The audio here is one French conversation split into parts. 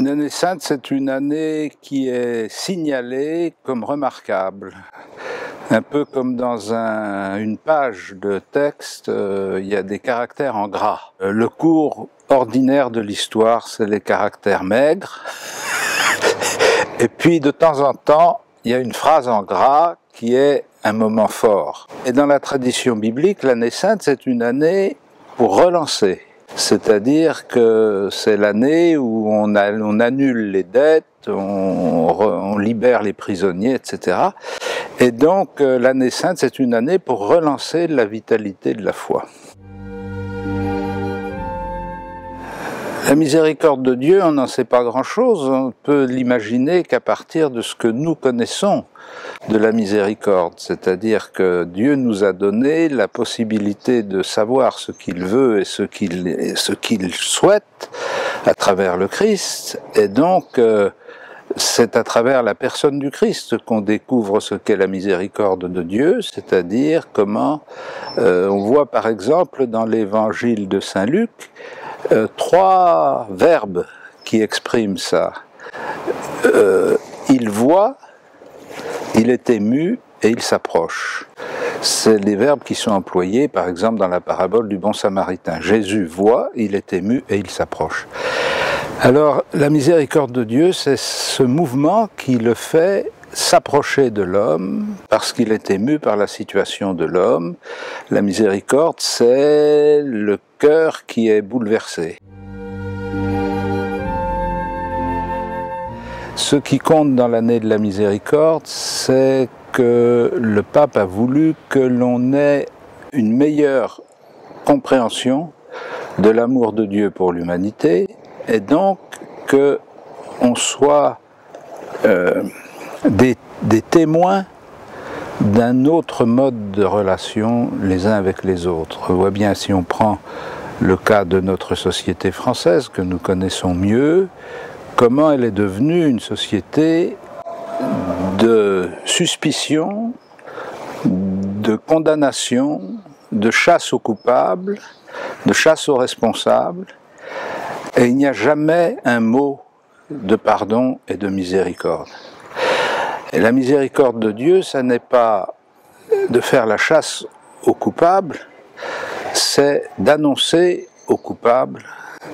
Une année sainte, c'est une année qui est signalée comme remarquable. Un peu comme dans une page de texte, il y a des caractères en gras. Le cours ordinaire de l'histoire, c'est les caractères maigres. Et puis, de temps en temps, il y a une phrase en gras qui est un moment fort. Et dans la tradition biblique, l'année sainte, c'est une année pour relancer. C'est-à-dire que c'est l'année où on annule les dettes, on libère les prisonniers, etc. Et donc l'année sainte, c'est une année pour relancer la vitalité de la foi. La miséricorde de Dieu, on n'en sait pas grand-chose, on peut l'imaginer qu'à partir de ce que nous connaissons de la miséricorde, c'est-à-dire que Dieu nous a donné la possibilité de savoir ce qu'il veut et ce qu'il souhaite à travers le Christ, et donc c'est à travers la personne du Christ qu'on découvre ce qu'est la miséricorde de Dieu, c'est-à-dire comment on voit par exemple dans l'évangile de Saint Luc 3 verbes qui expriment ça. Il voit, il est ému et il s'approche. C'est les verbes qui sont employés par exemple dans la parabole du bon samaritain. Jésus voit, il est ému et il s'approche. Alors la miséricorde de Dieu, c'est ce mouvement qui le fait s'approcher de l'homme parce qu'il est ému par la situation de l'homme. La miséricorde, c'est le cœur qui est bouleversé. Ce qui compte dans l'année de la miséricorde, c'est que le pape a voulu que l'on ait une meilleure compréhension de l'amour de Dieu pour l'humanité et donc qu'on soit des témoins d'un autre mode de relation les uns avec les autres. On voit bien, si on prend le cas de notre société française que nous connaissons mieux, comment elle est devenue une société de suspicion, de condamnation, de chasse aux coupables, de chasse aux responsables, et il n'y a jamais un mot de pardon et de miséricorde. Et la miséricorde de Dieu, ça n'est pas de faire la chasse aux coupables, c'est d'annoncer aux coupables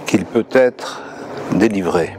qu'il peut être délivré.